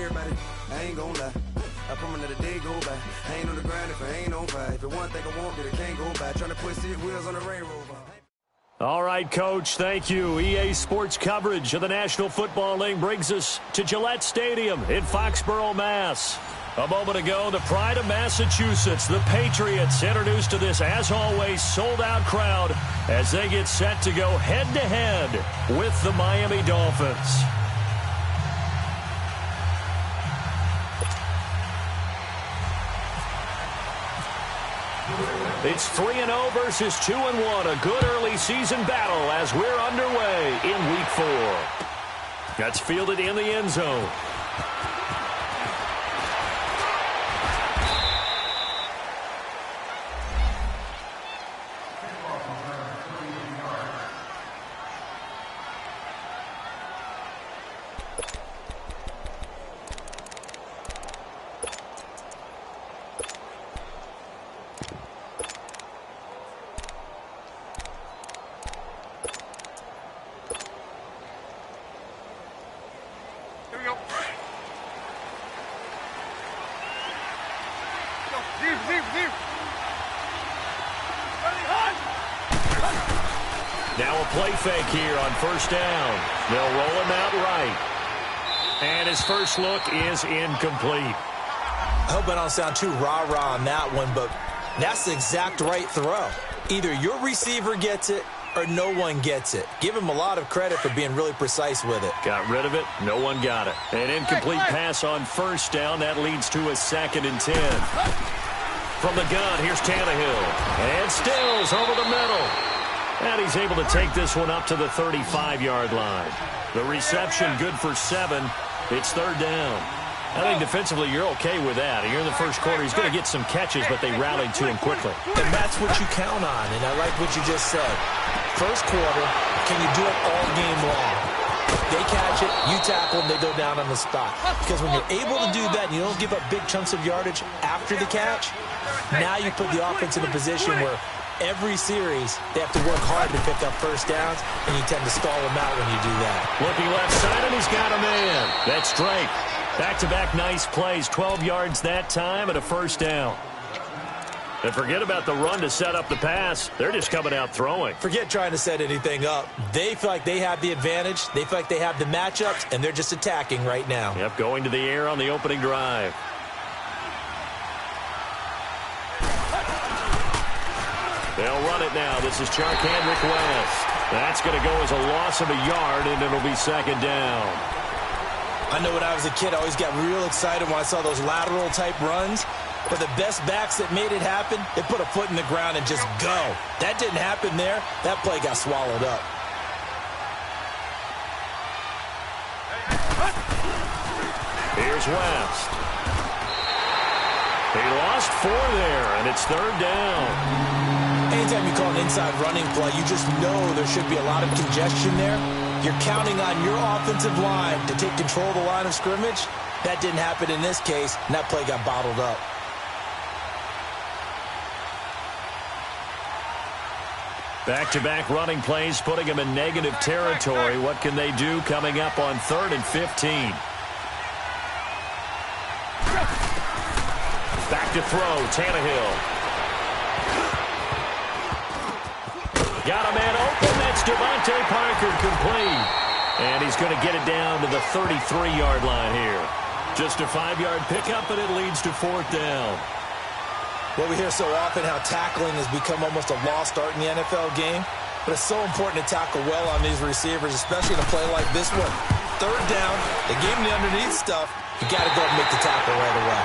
Everybody, I ain't gonna lie. I promise that a day go by. I ain't on the grind if I ain't on fire. If it one thing I want, then it can't go by. Trying to put 6 wheels on the railroad. All right, Coach, thank you. EA Sports coverage of the National Football League brings us to Gillette Stadium in Foxborough, Mass. A moment ago, the pride of Massachusetts, the Patriots, introduced to this, as always, sold-out crowd as they get set to go head-to-head with the Miami Dolphins. It's 3-0 versus 2-1, a good early season battle as we're underway in Week 4. That's fielded in the end zone. Now a play fake here on first down. They'll roll him out right. And his first look is incomplete. I hope I don't sound too rah-rah on that one, but that's the exact right throw. Either your receiver gets it or no one gets it. Give him a lot of credit for being really precise with it. Got rid of it. No one got it. An incomplete pass on first down. That leads to a 2nd and 10. From the gun, here's Tannehill. And Stills over the middle. And he's able to take this one up to the 35-yard line. The reception good for 7. It's 3rd down. I think defensively you're okay with that. Here in the first quarter, he's going to get some catches, but they rallied to him quickly. And that's what you count on, and I like what you just said. First quarter, can you do it all game long? They catch it, you tackle them, they go down on the spot. Because when you're able to do that and you don't give up big chunks of yardage after the catch, now you put the offense in a position where every series, they have to work hard to pick up first downs, and you tend to stall them out when you do that. Looking left side, and he's got a man. That's Drake. Back-to-back nice plays, 12 yards that time and a first down. And forget about the run to set up the pass. They're just coming out throwing. Forget trying to set anything up. They feel like they have the advantage. They feel like they have the matchups, and they're just attacking right now. Yep, going to the air on the opening drive. They'll run it now. This is Charkandrick West. That's going to go as a loss of a yard, and it'll be 2nd down. I know when I was a kid, I always got real excited when I saw those lateral-type runs. But the best backs that made it happen, they put a foot in the ground and just go. That didn't happen there. That play got swallowed up. Here's West. He lost 4 there, and it's 3rd down. Anytime you call an inside running play, you just know there should be a lot of congestion there. You're counting on your offensive line to take control of the line of scrimmage. That didn't happen in this case, and that play got bottled up. Back-to-back running plays, putting him in negative territory. What can they do coming up on 3rd and 15? Back to throw, Tannehill. Got a man open. That's Devontae Parker, complete. And he's going to get it down to the 33-yard line here. Just a 5-yard pickup, and it leads to 4th down. Well, we hear so often how tackling has become almost a lost art in the NFL game. But it's so important to tackle well on these receivers, especially in a play like this one. 3rd down, they gave him the underneath stuff. You got to go and make the tackle right away.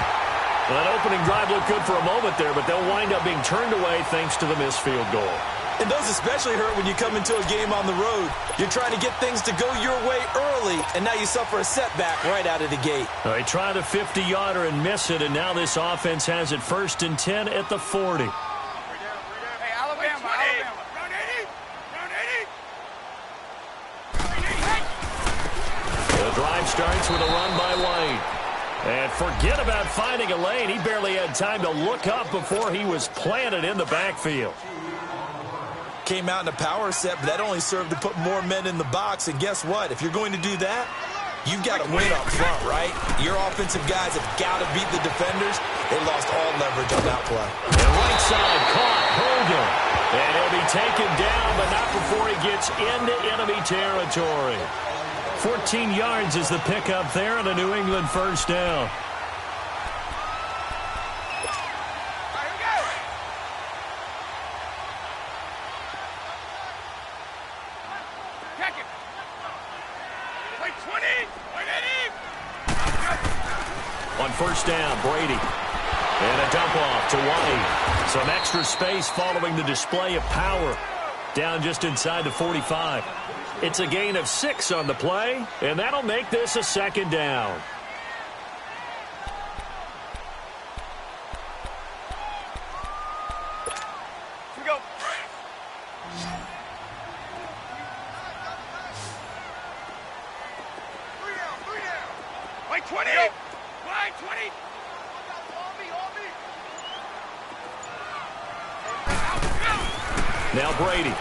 Well, that opening drive looked good for a moment there, but they'll wind up being turned away thanks to the missed field goal. And those especially hurt when you come into a game on the road. You're trying to get things to go your way early, and now you suffer a setback right out of the gate. They try the 50-yarder and miss it, and now this offense has it 1st and 10 at the 40. Hey, Alabama. The drive starts with a run by White. And forget about finding a lane. He barely had time to look up before he was planted in the backfield. Came out in a power set, but that only served to put more men in the box. And guess what? If you're going to do that, You've got to win up front, right? Your offensive guys have got to beat the defenders. They lost all leverage on that play. And right side caught Hogan. And he'll be taken down, but not before he gets into enemy territory. 14 yards is the pickup there on a New England first down. On first down, Brady. And a dump off to White. Some extra space following the display of power. Down just inside the 45. It's a gain of 6 on the play, and that'll make this a second down. Here we go. Three down. White 20. White 20. Now Brady.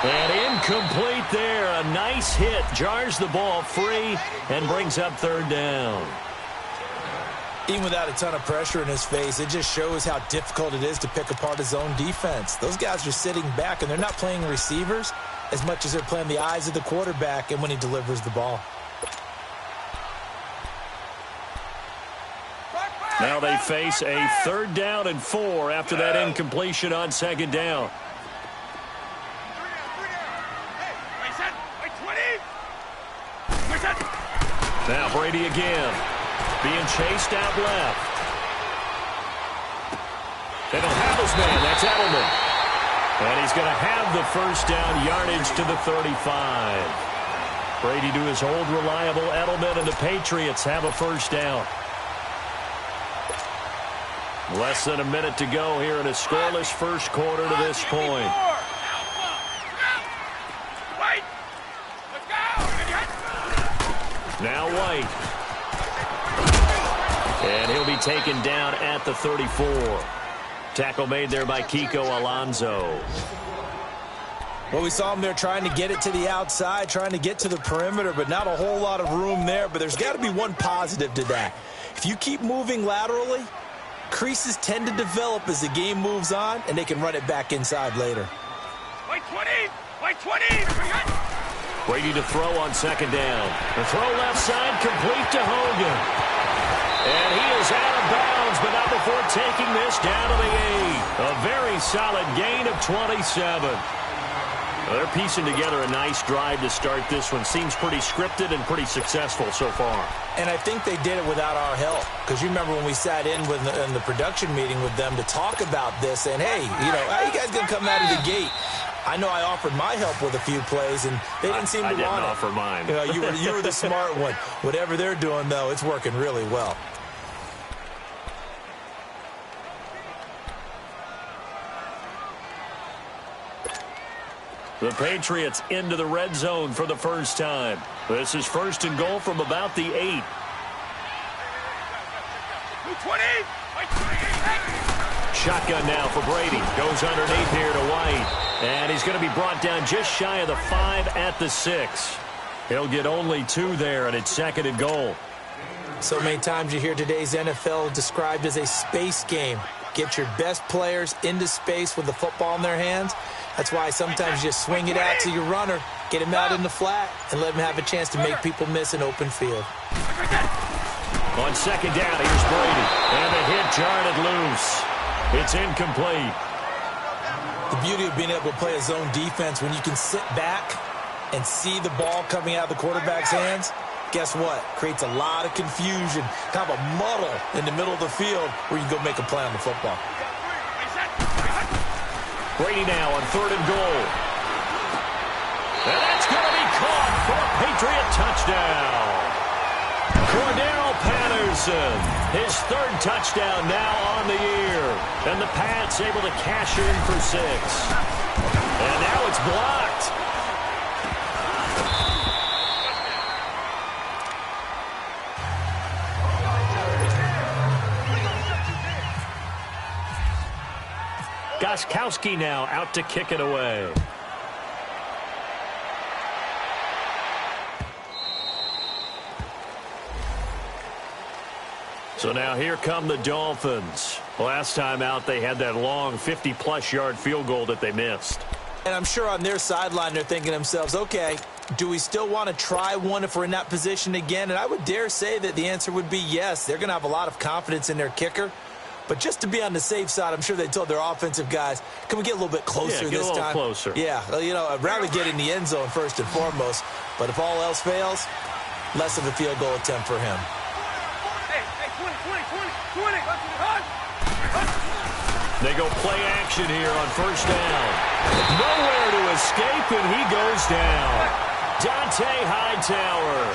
And incomplete there. A nice hit. Jars the ball free and brings up third down. Even without a ton of pressure in his face, it just shows how difficult it is to pick apart his own defense. Those guys are sitting back, and they're not playing receivers as much as they're playing the eyes of the quarterback and when he delivers the ball. Now they face a third down and 4 after that incompletion on second down. Now Brady again. Being chased out left. They don't have his man. That's Edelman. And he's going to have the first down, yardage to the 35. Brady to his old reliable Edelman, and the Patriots have a first down. Less than a minute to go here in a scoreless first quarter to this point. Now White. And he'll be taken down at the 34. Tackle made there by Kiko Alonso. Well, we saw him there trying to get it to the outside, trying to get to the perimeter, but not a whole lot of room there. But there's got to be one positive to that. If you keep moving laterally, creases tend to develop as the game moves on, and they can run it back inside later. White 20! White 20! Brady to throw on second down. The throw left side complete to Hogan. And he is out of bounds, but not before taking this down to the 8. A very solid gain of 27. Well, they're piecing together a nice drive to start this one. Seems pretty scripted and pretty successful so far. And I think they did it without our help. Because you remember when we sat in the production meeting with them to talk about this, and hey, how you guys going to come out of the gate? I know I offered my help with a few plays, and they didn't seem to want it. I didn't offer mine. You were the smart one. Whatever they're doing, though, it's working really well. The Patriots into the red zone for the first time. This is first and goal from about the 8. 20! Shotgun now for Brady. Goes underneath here to White. And he's going to be brought down just shy of the 5 at the 6. He'll get only 2 there, and it's second and goal. So many times you hear today's NFL described as a space game. Get your best players into space with the football in their hands. That's why sometimes you just swing it out to your runner, get him out in the flat, and let him have a chance to make people miss an open field. On second down, here's Brady. And the hit jarred it loose. It's incomplete. The beauty of being able to play a zone defense when you can sit back and see the ball coming out of the quarterback's hands, guess what? Creates a lot of confusion, kind of a muddle in the middle of the field where you can go make a play on the football. Brady now on third and goal. And that's going to be caught for a Patriot touchdown. Cordell Patterson, his third touchdown now on the year. And the Pats able to cash in for 6. And now it's blocked. Gostkowski now out to kick it away. So now here come the Dolphins. Last time out, they had that long 50-plus yard field goal that they missed. And I'm sure on their sideline they're thinking to themselves, okay, do we still want to try one if we're in that position again? And I would dare say that the answer would be yes. They're going to have a lot of confidence in their kicker. But just to be on the safe side, I'm sure they told their offensive guys, can we get a little bit closer this time? Closer. Yeah, well, you know, I'd rather get in the end zone first and foremost. But if all else fails, less of a field goal attempt for him. Hey, 20. They go play action here on first down. Nowhere to escape, and he goes down. Dante Hightower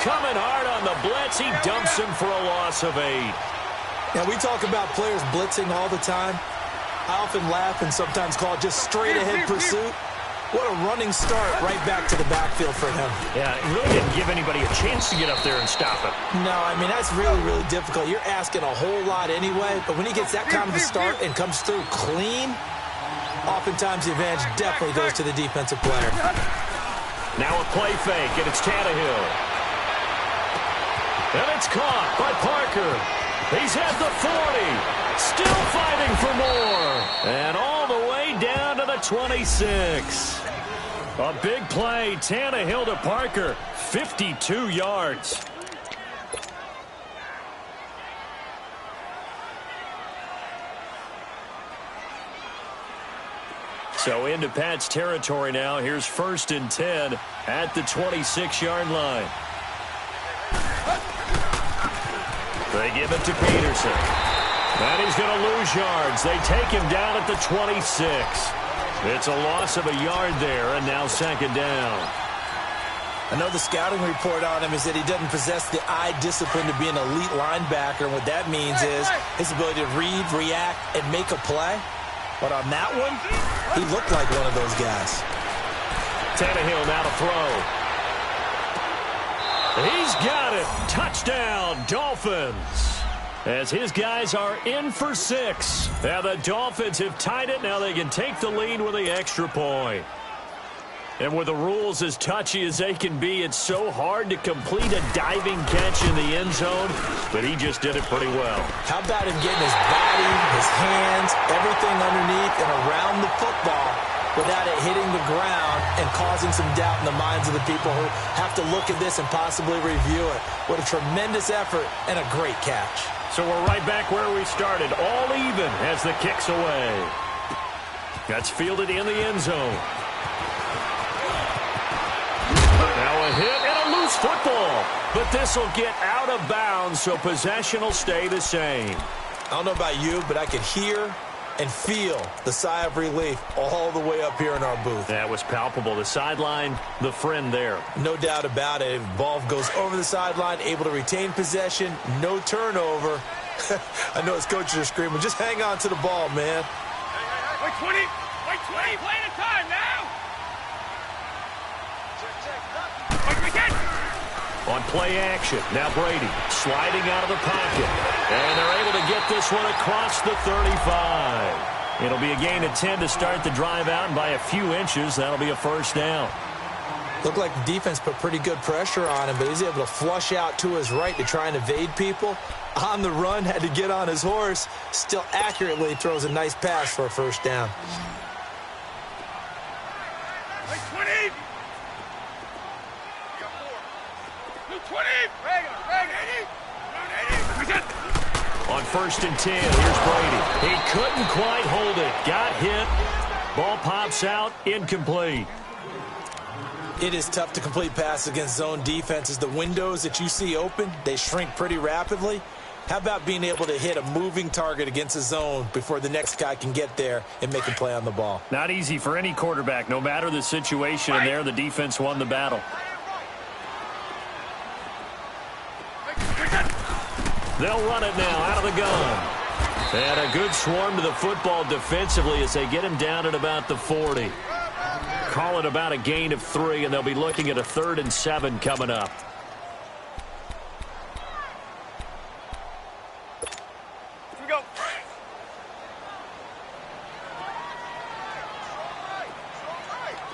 coming hard on the blitz. He dumps him for a loss of 8. Now, we talk about players blitzing all the time. I often laugh and sometimes call it just straight-ahead pursuit. What a running start right back to the backfield for him. Yeah, it really didn't give anybody a chance to get up there and stop it. No, I mean, that's really, really difficult. You're asking a whole lot anyway, but when he gets that kind of a start and comes through clean, oftentimes the advantage definitely goes to the defensive player. Now a play fake, and it's Tannehill. And it's caught by Parker. He's at the 40. Still fighting for more. And all the way down to the 26. A big play. Tannehill to Parker. 52 yards. So into Pat's territory now. Here's 1st and 10 at the 26-yard line. They give it to Peterson. And he's going to lose yards. They take him down at the 26. It's a loss of a yard there, and now 2nd down. I know the scouting report on him is that he doesn't possess the eye discipline to be an elite linebacker, and what that means is his ability to read, react, and make a play. But on that one, he looked like one of those guys. Tannehill now to throw. He's got it. Touchdown, Dolphins. As his guys are in for 6. Now the Dolphins have tied it. Now they can take the lead with the extra point. And with the rules as touchy as they can be, it's so hard to complete a diving catch in the end zone, but he just did it pretty well. How about him getting his body, his hands, everything underneath and around the football without it hitting the ground and causing some doubt in the minds of the people who have to look at this and possibly review it. What a tremendous effort and a great catch. So we're right back where we started, all even as the kick's away. That's fielded in the end zone. Now a hit and a loose football. But this will get out of bounds, so possession will stay the same. I don't know about you, but I could hear and feel the sigh of relief all the way up here in our booth. That was palpable. The sideline, the friend there. No doubt about it. Ball goes over the sideline, able to retain possession, no turnover. I know his coaches are screaming, just hang on to the ball, man. Wait 20, play the time now. On play action, now Brady sliding out of the pocket. And they're able to get this one across the 35. It'll be a gain of 10 to start the drive out, and by a few inches, that'll be a 1st down. Looked like the defense put pretty good pressure on him, but he's able to flush out to his right to try and evade people. On the run, had to get on his horse. Still accurately throws a nice pass for a 1st down. Wait 20. On 1st and 10, here's Brady. He couldn't quite hold it. Got hit. Ball pops out. Incomplete. It is tough to complete passes against zone defenses. The windows that you see open, they shrink pretty rapidly. How about being able to hit a moving target against a zone before the next guy can get there and make a play on the ball? Not easy for any quarterback. No matter the situation in there, the defense won the battle. They'll run it now out of the gun. And a good swarm to the football defensively as they get him down at about the 40. Call it about a gain of 3, and they'll be looking at a 3rd and 7 coming up. Here we go.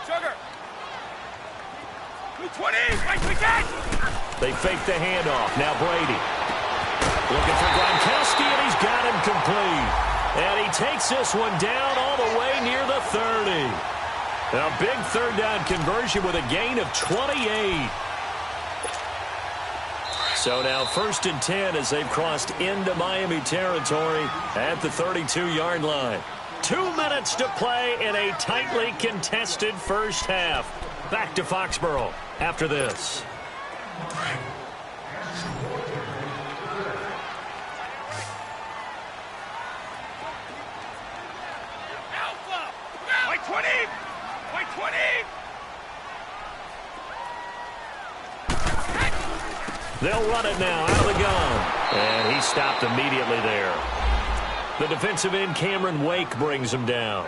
Sugar. 20. Wait, we can. They fake the handoff. Now Brady. Looking for Gronkowski, and he's got him complete. And he takes this one down all the way near the 30. A big third down conversion with a gain of 28. So now 1st and 10 as they've crossed into Miami territory at the 32-yard line. 2 minutes to play in a tightly contested first half. Back to Foxborough after this. White 20! White 20! They'll run it now out of the gun. And he stopped immediately there. The defensive end, Cameron Wake, brings him down.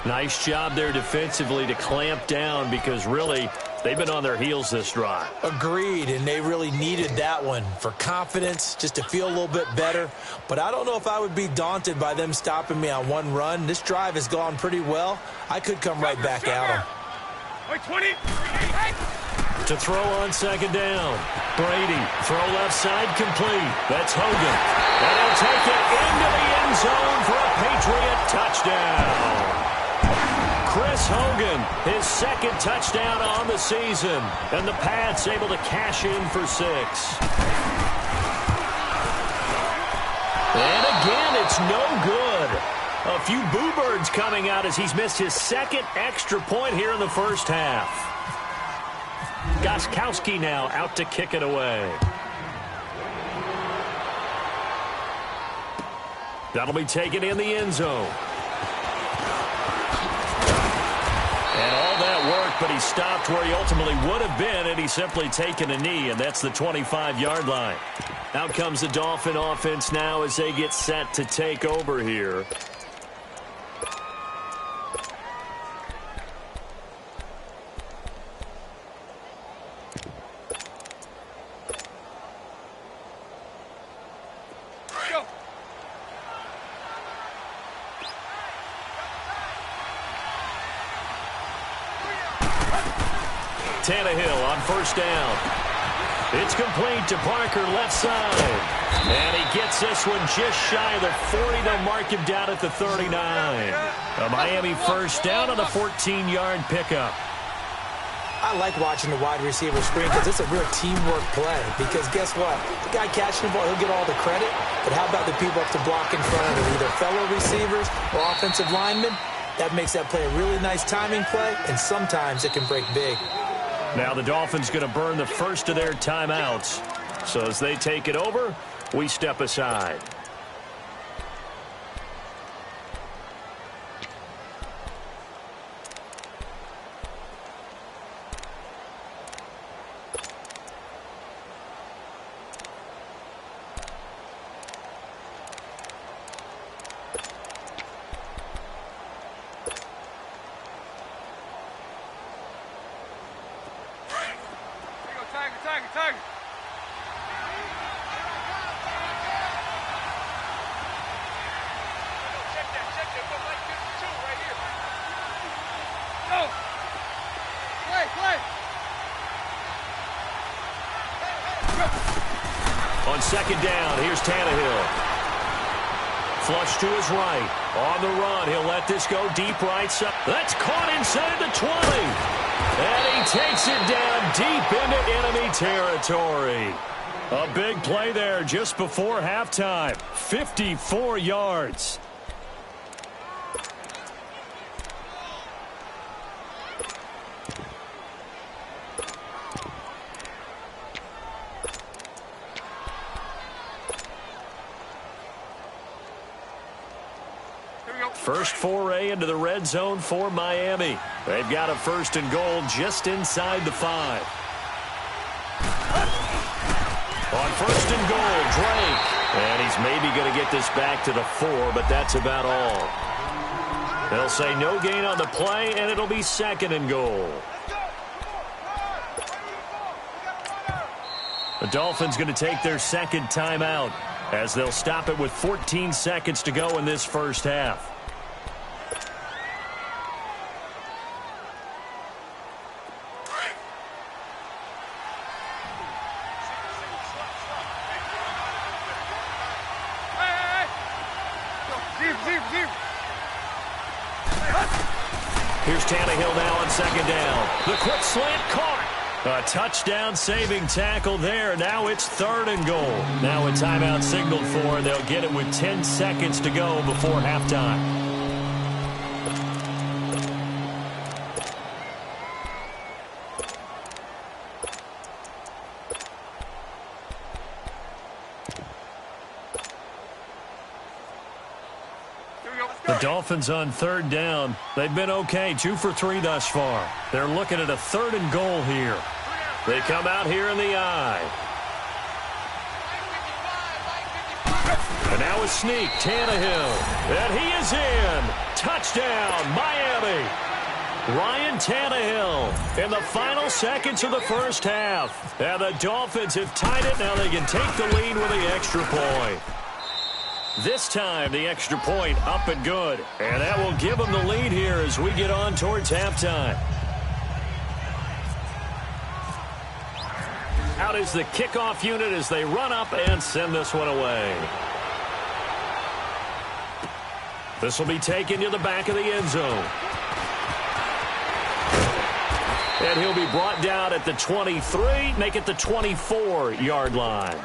Nice job there defensively to clamp down because really they've been on their heels this drive. Agreed, and they really needed that one for confidence, just to feel a little bit better. But I don't know if I would be daunted by them stopping me on one run. This drive has gone pretty well. I could come right back at them. White 20! To throw on 2nd down. Brady, throw left side, complete. That's Hogan. And he'll take it into the end zone for a Patriot touchdown. Chris Hogan, his 2nd touchdown on the season. And the Pats able to cash in for 6. And again, it's no good. A few boo birds coming out as he's missed his 2nd extra point here in the first half. Gostkowski now out to kick it away. That'll be taken in the end zone. And all that work, but he stopped where he ultimately would have been, and he's simply taken a knee, and that's the 25-yard line. Out comes the Dolphin offense now as they get set to take over here. Tannehill on 1st down. It's complete to Parker left side. And he gets this one just shy of the 40. They'll mark him down at the 39. A Miami 1st down on the 14-yard pickup. I like watching the wide receiver screen because it's a real teamwork play. Because guess what? The guy catching the ball, he'll get all the credit. But how about the people up to block in front of him, either fellow receivers or offensive linemen? That makes that play a really nice timing play, and sometimes it can break big. Now the Dolphins going to burn the first of their timeouts. So as they take it over, we step aside. Tiger! On 2nd down, here's Tannehill. Flush to his right. On the run, he'll let this go deep right side. That's caught inside the 20. And he takes it down deep into enemy territory. A big play there just before halftime. 54 yards. First foray into the red zone for Miami. They've got a 1st and goal just inside the 5. On 1st and goal, Drake. And he's maybe going to get this back to the 4, but that's about all. They'll say no gain on the play, and it'll be 2nd and goal. The Dolphins going to take their 2nd timeout as they'll stop it with 14 seconds to go in this first half. Here's Tannehill now on second down. The quick slant caught. A touchdown-saving tackle there. Now it's 3rd and goal. Now a timeout signaled for, and they'll get it with 10 seconds to go before halftime. The Dolphins on 3rd down. They've been okay, 2 for 3 thus far. They're looking at a 3rd and goal here. They come out here in the eye. And now a sneak, Tannehill. And he is in. Touchdown, Miami. Ryan Tannehill in the final seconds of the first half. And the Dolphins have tied it. Now they can take the lead with the extra point. This time, the extra point up and good. And that will give them the lead here as we get on towards halftime. Out is the kickoff unit as they run up and send this one away. This will be taken to the back of the end zone. And he'll be brought down at the 23, make it the 24-yard line.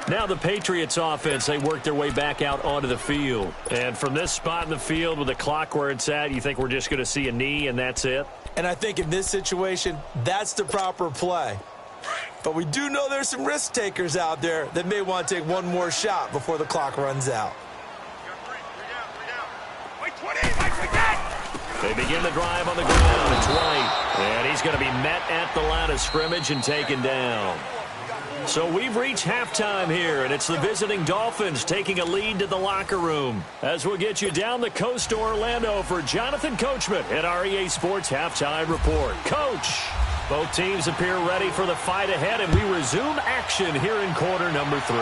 Now the Patriots offense, they work their way back out onto the field. And from this spot in the field with the clock where it's at, you think we're just going to see a knee and that's it? And I think in this situation, that's the proper play. But we do know there's some risk takers out there that may want to take one more shot before the clock runs out. They begin the drive on the ground. It's White. And he's going to be met at the line of scrimmage and taken down. So we've reached halftime here, and it's the visiting Dolphins taking a lead to the locker room. As we'll get you down the coast to Orlando for Jonathan Coachman at our EA Sports Halftime Report. Coach, both teams appear ready for the fight ahead, and we resume action here in quarter number 3.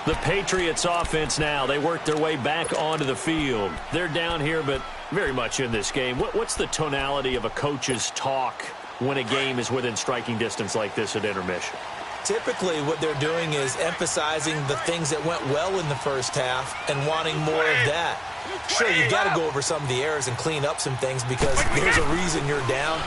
The Patriots offense now, they work their way back onto the field. They're down here, but very much in this game. What's the tonality of a coach's talk when a game is within striking distance like this at intermission? Typically, what they're doing is emphasizing the things that went well in the first half and wanting more of that. Sure, you've got to go over some of the errors and clean up some things because there's a reason you're down.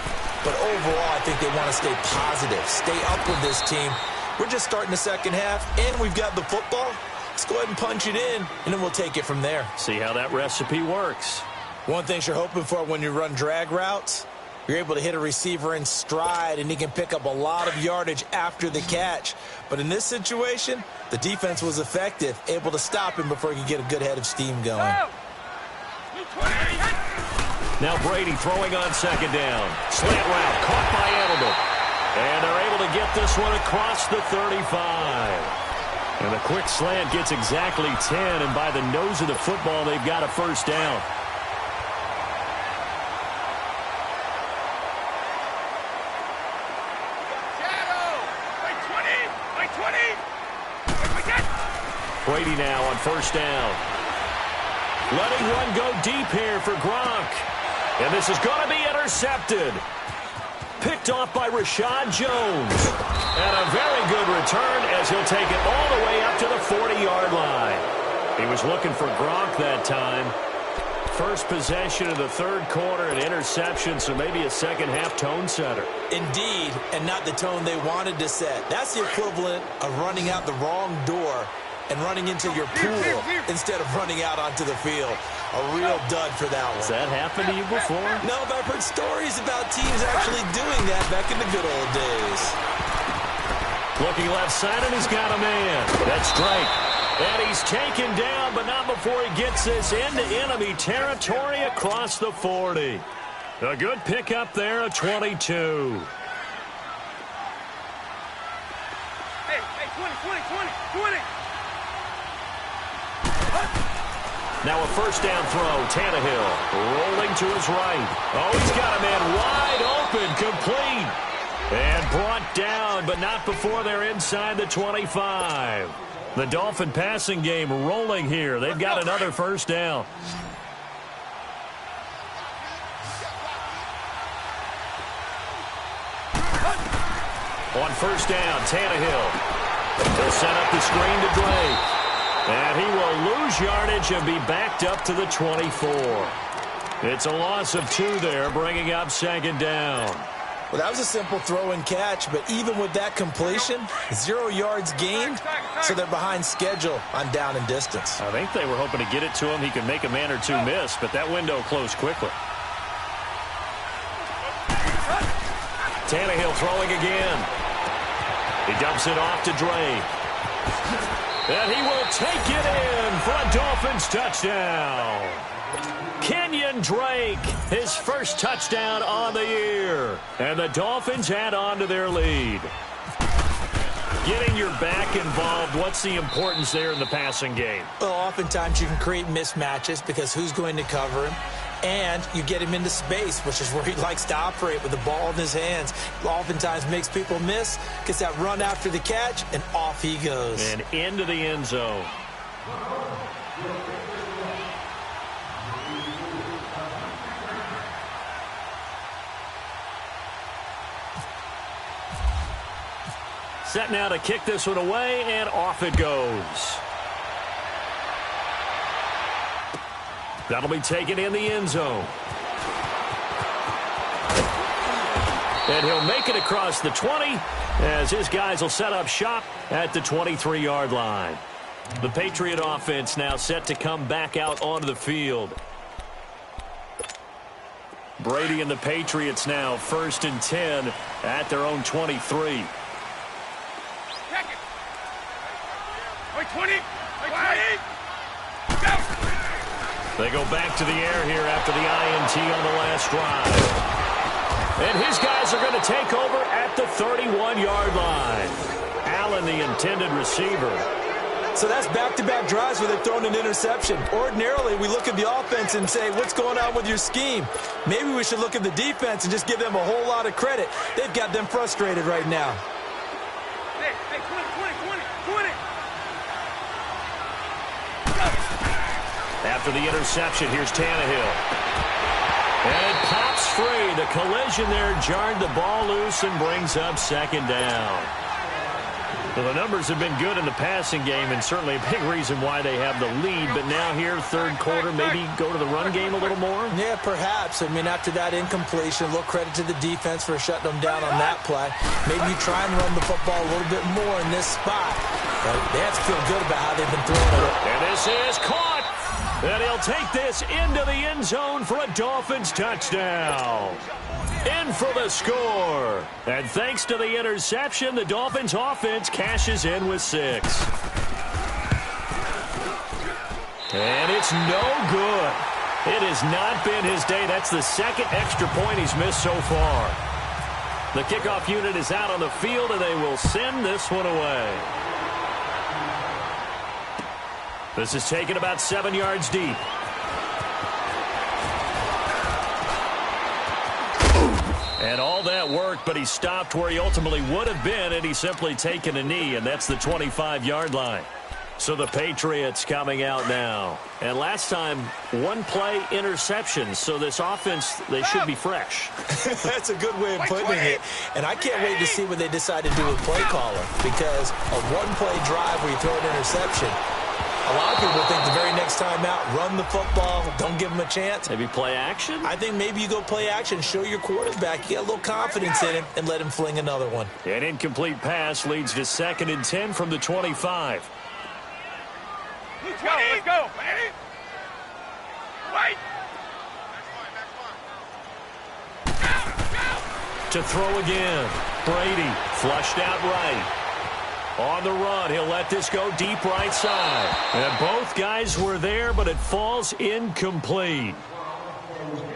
But overall, I think they want to stay positive, stay up with this team. We're just starting the second half, and we've got the football. Let's go ahead and punch it in, and then we'll take it from there. See how that recipe works. One thing you're hoping for when you run drag routes, you're able to hit a receiver in stride, and he can pick up a lot of yardage after the catch. But in this situation, the defense was effective, able to stop him before he could get a good head of steam going. Now Brady throwing on second down. Slant route caught by Edelman. And they're able to get this one across the 35. And the quick slant gets exactly 10, and by the nose of the football, they've got a first down. Brady now on first down. Letting one go deep here for Gronk. And this is going to be intercepted. Picked off by Rashad Jones. And a very good return as he'll take it all the way up to the 40-yard line. He was looking for Gronk that time. First possession of the third quarter, an interception, so maybe a second-half tone setter. Indeed, and not the tone they wanted to set. That's the equivalent of running out the wrong door and running into your pool instead of running out onto the field. A real dud for that one. Has that happened to you before? No, but I've heard stories about teams actually doing that back in the good old days. Looking left side, and he's got a man. That's Drake. And he's taken down, but not before he gets this into enemy territory across the 40. A good pickup there at 22. Hey, 20. Now a first down throw, Tannehill rolling to his right. Oh, he's got a man wide open, complete. And brought down, but not before they're inside the 25. The Dolphin passing game rolling here. They've got another first down. On first down, Tannehill. They'll set up the screen to Drake. And he will lose yardage and be backed up to the 24. It's a loss of 2 there, bringing up 2nd down. Well, that was a simple throw and catch, but even with that completion, 0 yards gained, so they're behind schedule on down and distance. I think they were hoping to get it to him. He could make a man or two miss, but that window closed quickly. Tannehill throwing again. He dumps it off to Dre. And he will take it in for a Dolphins touchdown. Kenyon Drake, his first touchdown on the year. And the Dolphins add on to their lead. Getting your back involved, what's the importance there in the passing game? Well, oftentimes you can create mismatches because who's going to cover him? And you get him into space, which is where he likes to operate with the ball in his hands. Oftentimes makes people miss, gets that run after the catch, and off he goes. And into the end zone. Set now to kick this one away, and off it goes. That'll be taken in the end zone. And he'll make it across the 20 as his guys will set up shop at the 23-yard line. The Patriot offense now set to come back out onto the field. Brady and the Patriots now 1st and 10 at their own 23. 20. Go. They go back to the air here after the INT on the last drive. And his guys are going to take over at the 31-yard line. Allen, the intended receiver. So that's back-to-back drives where they've thrown an interception. Ordinarily, we look at the offense and say, what's going on with your scheme? Maybe we should look at the defense and just give them a whole lot of credit. They've got them frustrated right now. Hey, 20. After the interception, here's Tannehill. And it pops free. The collision there jarred the ball loose and brings up 2nd down. Well, the numbers have been good in the passing game and certainly a big reason why they have the lead. But now here, 3rd quarter, maybe go to the run game a little more? Yeah, perhaps. I mean, after that incompletion, a little credit to the defense for shutting them down on that play. Maybe you try and run the football a little bit more in this spot. But they have to feel good about how they've been throwing it. And this is caught. And he'll take this into the end zone for a Dolphins touchdown. In for the score. And thanks to the interception, the Dolphins offense cashes in with 6. And it's no good. It has not been his day. That's the 2nd extra point he's missed so far. The kickoff unit is out on the field, and they will send this one away. This is taken about 7 yards deep. And all that worked, but he stopped where he ultimately would have been, and he's simply taken a knee, and that's the 25-yard line. So the Patriots coming out now. And last time, 1-play interception. So this offense, they should be fresh. That's a good way of putting it. And I can't wait to see what they decide to do with play caller. Because a 1-play drive where you throw an interception, a lot of people think the very next time out, run the football, don't give them a chance. Maybe play action? I think maybe you go play action, show your quarterback, get a little confidence in him, and let him fling another one. An incomplete pass leads to 2nd and 10 from the 25. Let's go. Hey. Wait. To throw again. Brady flushed out right. On the run, he'll let this go deep right side. And both guys were there, but it falls incomplete.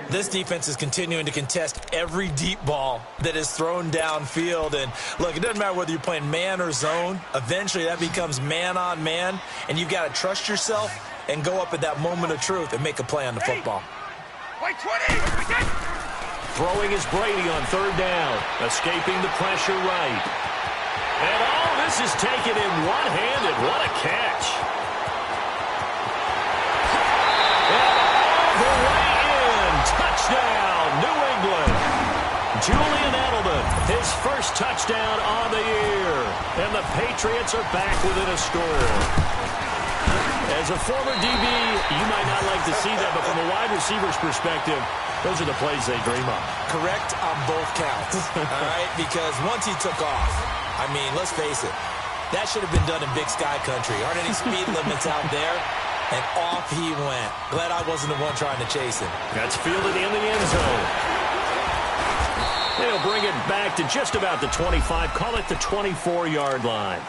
This defense is continuing to contest every deep ball that is thrown downfield. And, look, it doesn't matter whether you're playing man or zone. Eventually, that becomes man on man. And you've got to trust yourself and go up at that moment of truth and make a play on the football. Wait, 20. Throwing is Brady on 3rd down. Escaping the pressure right. And all this is taken in one-handed. What a catch. And all the way in. Touchdown, New England. Julian Edelman, his first touchdown on the year. And the Patriots are back within a score. As a former DB, you might not like to see that, but from a wide receiver's perspective, those are the plays they dream of. Correct on both counts, all right? Because once he took off, I mean, let's face it, that should have been done in Big Sky Country. Aren't any speed limits out there? And off he went. Glad I wasn't the one trying to chase him. That's fielded in the end zone. They'll bring it back to just about the 25. Call it the 24-yard line.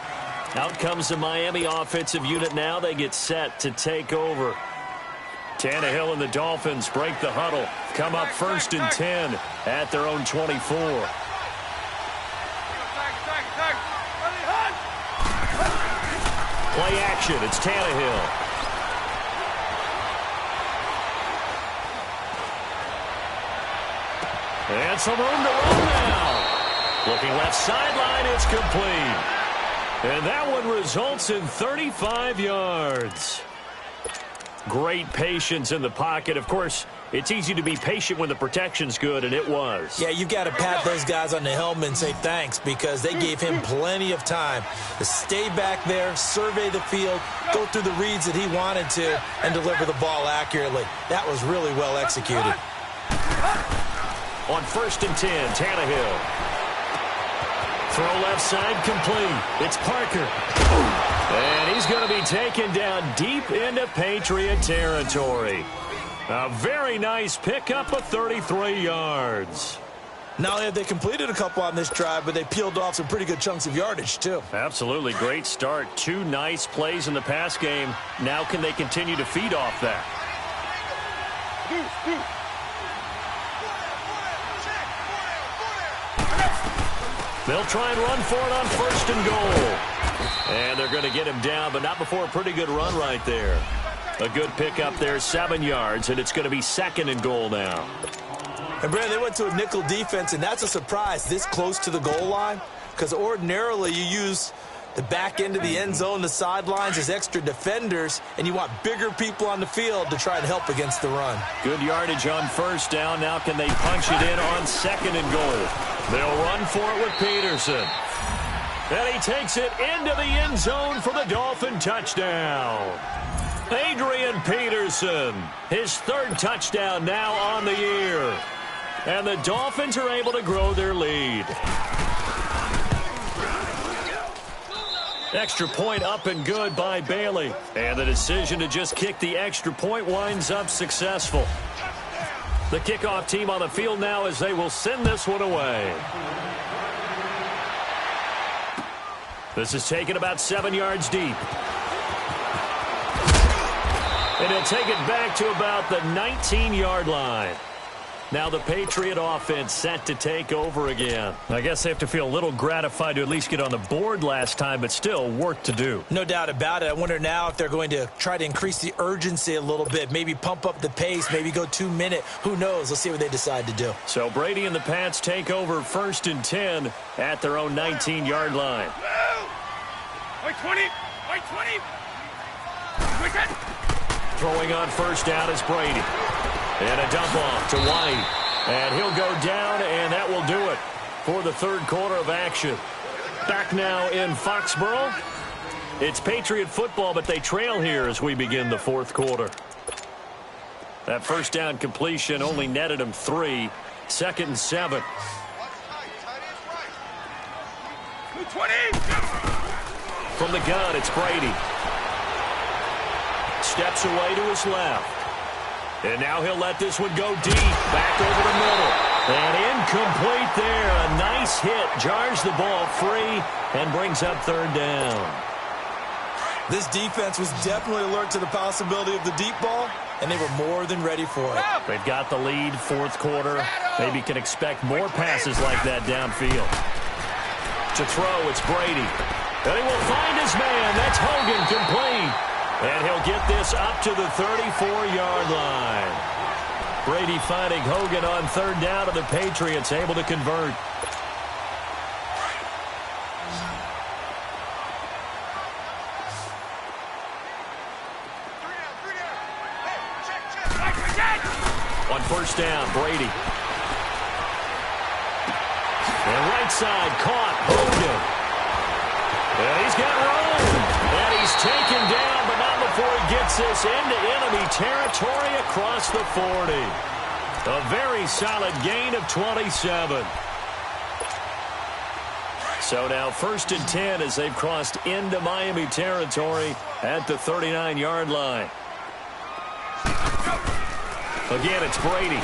Out comes the Miami offensive unit now. They get set to take over. Tannehill and the Dolphins break the huddle. Come up 1st and 10 at their own 24. Play action. It's Tannehill. And some room to run now. Looking left sideline, it's complete. And that one results in 35 yards. Great patience in the pocket. Of course, it's easy to be patient when the protection's good, and it was. Yeah, you've got to pat those guys on the helmet and say thanks because they gave him plenty of time to stay back there, survey the field, go through the reads that he wanted to, and deliver the ball accurately. That was really well executed. On 1st and 10, Tannehill. Throw left side complete. It's Parker. And he's going to be taken down deep into Patriot territory. A very nice pickup of 33 yards. Not only have they completed a couple on this drive, but they peeled off some pretty good chunks of yardage, too. Absolutely. Great start. 2 nice plays in the pass game. Now can they continue to feed off that? They'll try and run for it on 1st and goal. And they're going to get him down, but not before a pretty good run right there. A good pickup there, 7 yards, and it's going to be 2nd and goal now. And, Brad, they went to a nickel defense, and that's a surprise this close to the goal line because ordinarily you use the back end of the end zone, the sidelines as extra defenders, and you want bigger people on the field to try and help against the run. Good yardage on 1st down. Now can they punch it in on 2nd and goal? They'll run for it with Peterson. And he takes it into the end zone for the Dolphin touchdown. Adrian Peterson, his 3rd touchdown now on the year. And the Dolphins are able to grow their lead. Extra point up and good by Bailey. And the decision to just kick the extra point winds up successful. The kickoff team on the field now as they will send this one away. This is taken about 7 yards deep. And he'll take it back to about the 19-yard line. Now the Patriot offense set to take over again. I guess they have to feel a little gratified to at least get on the board last time, but still work to do. No doubt about it. I wonder now if they're going to try to increase the urgency a little bit, maybe pump up the pace, maybe go 2-minute. Who knows? Let's see what they decide to do. So Brady and the Pats take over 1st and 10 at their own 19-yard line. Wait 20! Wait 20! Quick! Throwing on 1st down is Brady. And a dump off to White. And he'll go down, and that will do it for the 3rd quarter of action. Back now in Foxborough. It's Patriot football, but they trail here as we begin the 4th quarter. That 1st down completion only netted them 3. 2nd and 7. 20! From the gun, it's Brady. Steps away to his left. And now he'll let this one go deep. Back over the middle. And incomplete there. A nice hit. Jars the ball free and brings up 3rd down. This defense was definitely alert to the possibility of the deep ball, and they were more than ready for it. They've got the lead, 4th quarter. Maybe can expect more passes like that downfield. To throw, it's Brady. And he will find his man. That's Hogan, complete. And he'll get this up to the 34-yard line. Brady finding Hogan on 3rd down, and the Patriots able to convert. On 1st down, Brady. And right side caught Hogan. And he's got room. And he He's taken down, but not before he gets this into enemy territory across the 40. A very solid gain of 27. So now 1st and 10 as they've crossed into Miami territory at the 39-yard line. Again, it's Brady.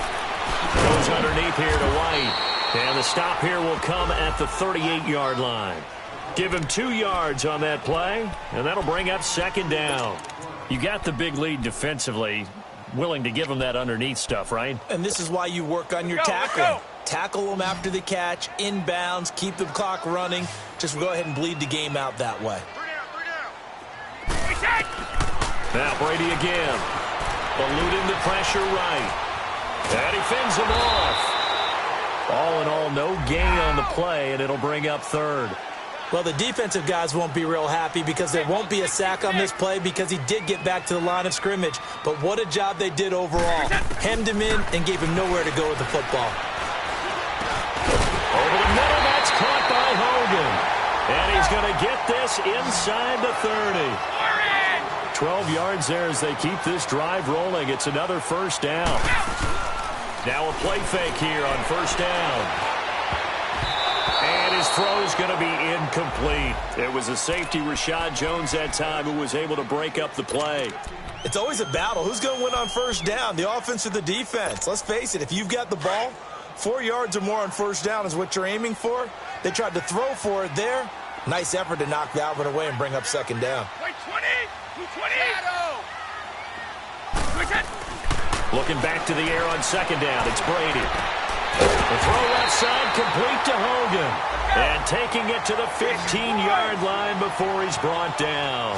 Goes underneath here to White. And the stop here will come at the 38-yard line. Give him 2 yards on that play, and that'll bring up 2nd down. You got the big lead defensively, willing to give him that underneath stuff, right? And this is why you work on your tackling. Tackle them after the catch, inbounds, keep the clock running. Just go ahead and bleed the game out that way. Now Brady again. Eluding the pressure right. And he fends him off. All in all, no gain on the play, and it'll bring up 3rd. Well, the defensive guys won't be real happy because there won't be a sack on this play because he did get back to the line of scrimmage. But what a job they did overall. Hemmed him in and gave him nowhere to go with the football. Over the middle, that's caught by Hogan. And he's going to get this inside the 30. 12 yards there as they keep this drive rolling. It's another 1st down. Now a play fake here on 1st down. And his throw's going to be incomplete. It was a safety, Rashad Jones, that time, who was able to break up the play. It's always a battle. Who's going to win on 1st down, the offense or the defense? Let's face it, if you've got the ball, 4 yards or more on 1st down is what you're aiming for. They tried to throw for it there. Nice effort to knock that one away and bring up 2nd down. Looking back to the air on 2nd down, it's Brady. The throw left side complete to Hogan. And taking it to the 15-yard line before he's brought down.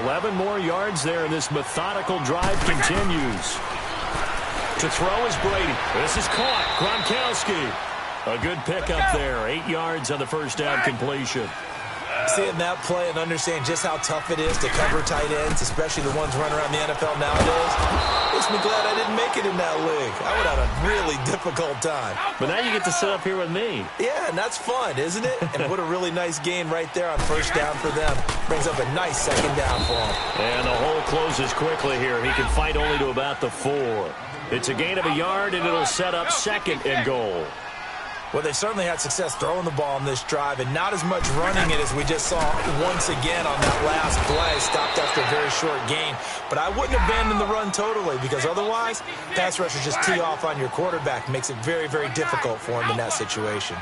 11 more yards there, and this methodical drive continues. To throw is Brady. This is caught. Gronkowski. A good pickup there. 8 yards on the 1st down completion. Seeing that play and understand just how tough it is to cover tight ends, especially the ones running around the NFL nowadays, makes me glad I didn't make it in that league. I would have a really difficult time. But now you get to sit up here with me. Yeah, and that's fun, isn't it? And what a really nice gain right there on 1st down for them. Brings up a nice 2nd down for him. And the hole closes quickly here. He can fight only to about the 4. It's a gain of a yard, and it'll set up 2nd and goal. Well, they certainly had success throwing the ball on this drive and not as much running it as we just saw once again on that last play. Stopped after a very short gain. But I wouldn't abandon the run totally because otherwise, pass rushers just tee off on your quarterback. Makes it very, very difficult for him in that situation.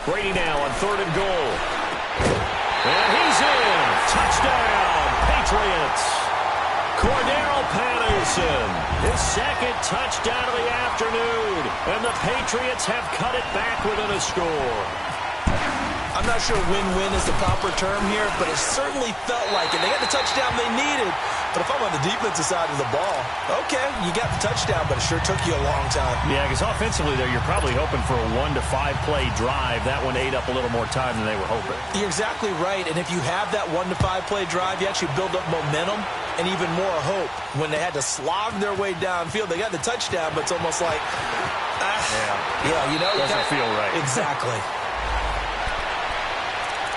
Brady now on 3rd and goal. And he's in. Touchdown, Patriots. Cordero Patterson, his 2nd touchdown of the afternoon, and the Patriots have cut it back within a score. I'm not sure win-win is the proper term here, but it certainly felt like it. They got the touchdown they needed, but if I'm on the defensive side of the ball, okay, you got the touchdown, but it sure took you a long time. Yeah, because offensively there, you're probably hoping for a 1 to 5 play drive. That one ate up a little more time than they were hoping. You're exactly right, and if you have that 1 to 5 play drive, you actually build up momentum and even more hope. When they had to slog their way downfield, they got the touchdown, but it's almost like, you know, doesn't feel right. Exactly.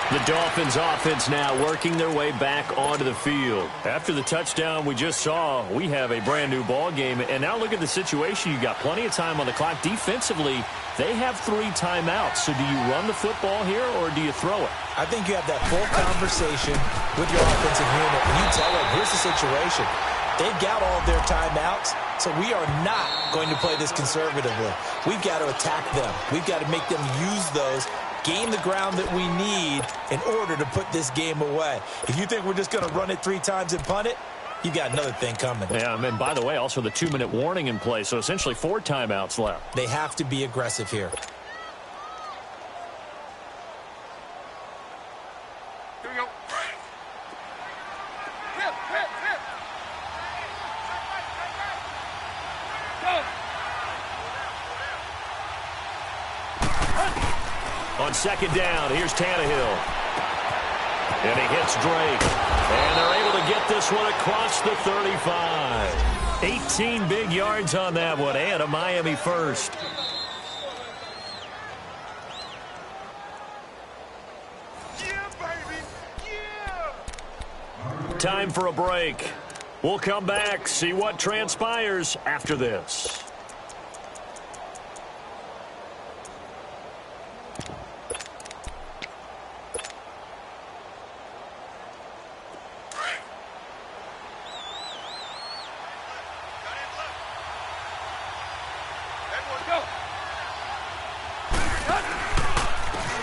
The Dolphins offense now working their way back onto the field. After the touchdown we just saw, we have a brand new ball game. And now look at the situation. You've got plenty of time on the clock. Defensively, they have 3 timeouts. So do you run the football here or do you throw it? I think you have that full conversation with your offensive unit. And you tell them, here's the situation. They've got all of their timeouts, so we are not going to play this conservatively. We've got to attack them. We've got to make them use those, gain the ground that we need in order to put this game away. If you think we're just going to run it 3 times and punt it, you got another thing coming. Yeah, and by the way, also the 2-minute warning in play, so essentially 4 timeouts left. They have to be aggressive here. Here we go. On 2nd down, here's Tannehill. And he hits Drake. And they're able to get this one across the 35. 18 big yards on that one, and a Miami first. Yeah, baby. Time for a break. We'll come back, see what transpires after this.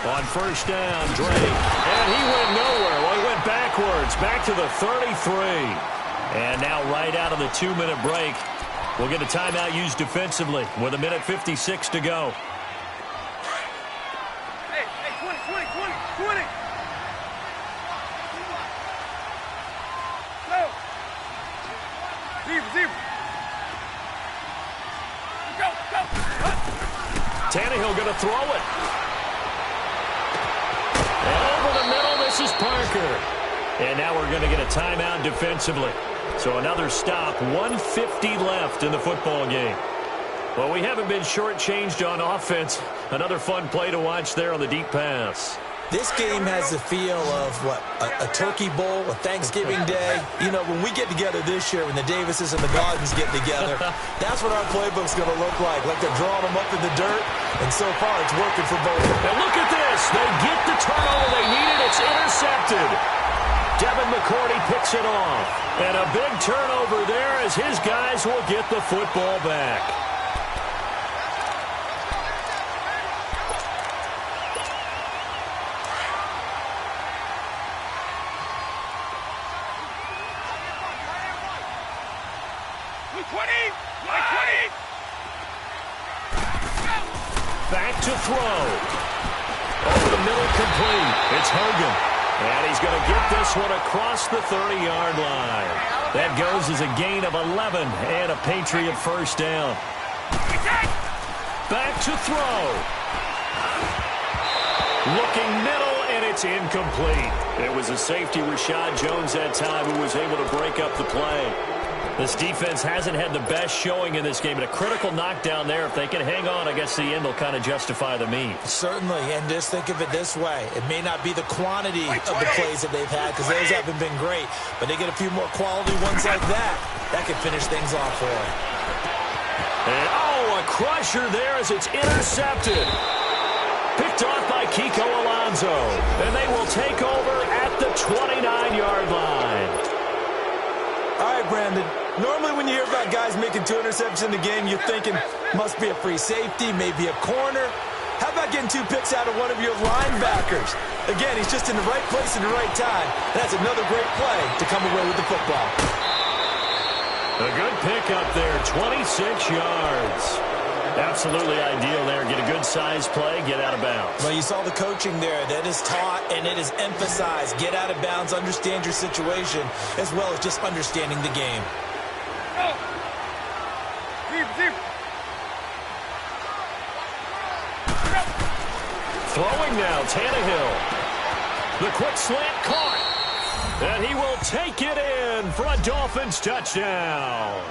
On first down, Drake. And he went nowhere. Well, he went backwards, back to the 33. And now right out of the 2-minute break, we'll get a timeout used defensively with 1:56 to go. Hey, 20. Go. Zero. Go. Tannehill going to throw it. And over the middle, this is Parker. And now we're going to get a timeout defensively. So another stop, 1:50 left in the football game. Well, we haven't been shortchanged on offense. Another fun play to watch there on the deep pass. This game has the feel of, a turkey bowl, a Thanksgiving day. You know, when we get together this year, when the Davises and the Gardens get together, that's what our playbook's going to look like. Like they're drawing them up in the dirt, and so far it's working for both. And look at this. They get the turnover they needed. It's intercepted. Devin McCourty picks it off. And a big turnover there as his guys will get the football back. Back to throw. Over the middle, complete. It's Hogan. And he's going to get this one across the 30-yard line. That goes as a gain of 11 and a Patriot first down. Back to throw. Looking middle, and it's incomplete. It was a safety, Rashad Jones, that time, who was able to break up the play. This defense hasn't had the best showing in this game, but a critical knockdown there. If they can hang on, I guess the end will kind of justify the means. Certainly, and just think of it this way. It may not be the quantity of the plays that they've had, because those haven't been great, but they get a few more quality ones like that. That could finish things off for them. And, a crusher there as it's intercepted. Picked off by Kiko Alonso. And they will take over at the 29-yard line. All right, Brandon. Normally when you hear about guys making 2 interceptions in the game, you're thinking must be a free safety, maybe a corner. How about getting 2 picks out of one of your linebackers? Again, he's just in the right place at the right time. And that's another great play to come away with the football. A good pickup there, 26 yards. Absolutely ideal there. Get a good size play, get out of bounds. Well, you saw the coaching there. That is taught and it is emphasized. Get out of bounds, understand your situation, as well as just understanding the game. Throwing now, Tannehill. The quick slant caught. And he will take it in for a Dolphins touchdown.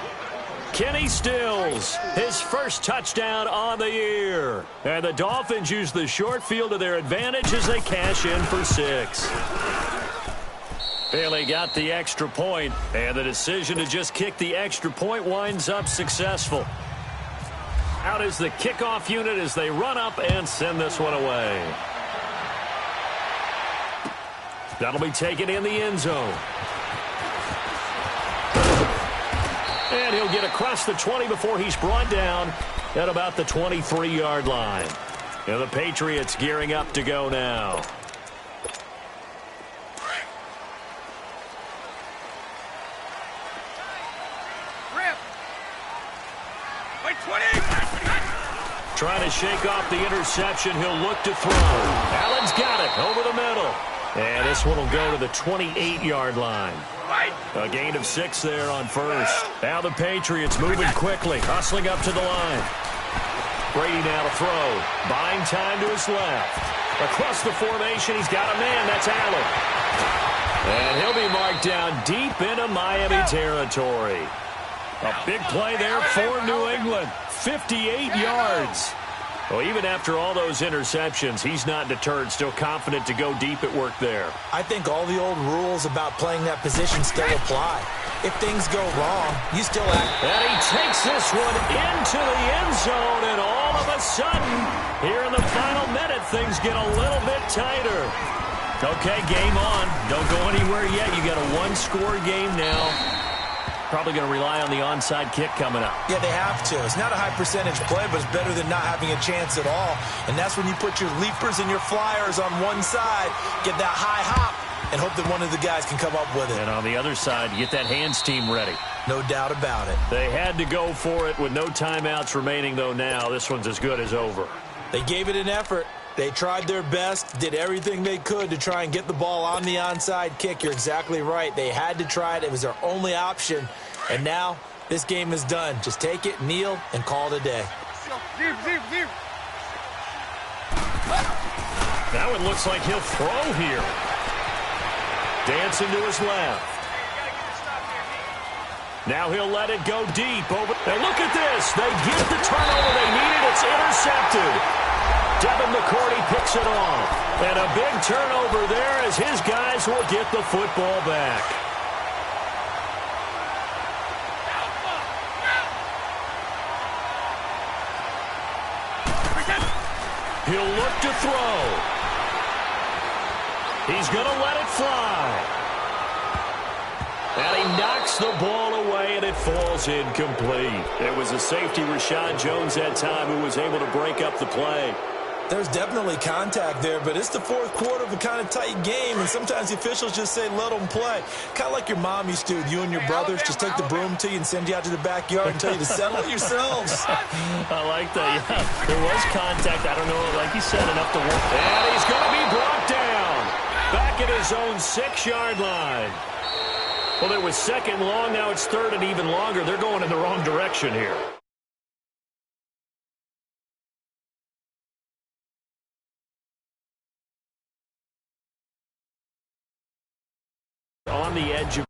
Kenny Stills, his first touchdown on the year. And the Dolphins use the short field to their advantage as they cash in for 6. Bailey got the extra point, and the decision to just kick the extra point winds up successful. Out is the kickoff unit as they run up and send this one away. That'll be taken in the end zone. And he'll get across the 20 before he's brought down at about the 23-yard line. And the Patriots gearing up to go now. Trying to shake off the interception. He'll look to throw. Allen's got it over the middle. And this one will go to the 28-yard line. A gain of 6 there on first. Now the Patriots moving quickly, hustling up to the line. Brady now to throw. Buying time to his left. Across the formation, he's got a man. That's Allen. And he'll be marked down deep into Miami territory. A big play there for New England. 58 yards. Well, even after all those interceptions, he's not deterred, still confident to go deep at work there. I think all the old rules about playing that position still apply. If things go wrong, you still act. And he takes this one into the end zone, and all of a sudden, here in the final minute, things get a little bit tighter. Okay, game on. Don't go anywhere yet. You got a one-score game now. Probably going to rely on the onside kick coming up. Yeah, they have to. It's not a high-percentage play, but it's better than not having a chance at all. And that's when you put your leapers and your flyers on one side, get that high hop, and hope that one of the guys can come up with it. And on the other side, you get that hands team ready. No doubt about it. They had to go for it with no timeouts remaining, though, now. This one's as good as over. They gave it an effort. They tried their best, did everything they could to try and get the ball on the onside kick. You're exactly right. They had to try it. It was their only option. And now this game is done. Just take it, kneel, and call it a day. Now it looks like he'll throw here. Dancing to his left. Now he'll let it go deep. And look at this. They get the turnover they needed. It's intercepted. Devin McCourty picks it off. And a big turnover there as his guys will get the football back. He'll look to throw. He's going to let it fly. And he knocks the ball away, and it falls incomplete. It was a safety, Rashad Jones, that time, who was able to break up the play. There's definitely contact there, but it's the fourth quarter of a kind of tight game, and sometimes the officials just say, let them play. Kind of like your mom used to with you and your brothers. Just take the broom to you and send you out to the backyard and tell you to settle it yourselves. I like that. Yeah, there was contact. I don't know, like you said, enough to work. And he's going to be brought down. Back at his own 6-yard line. Well, it was second long. Now it's third and even longer. They're going in the wrong direction here. On the edge of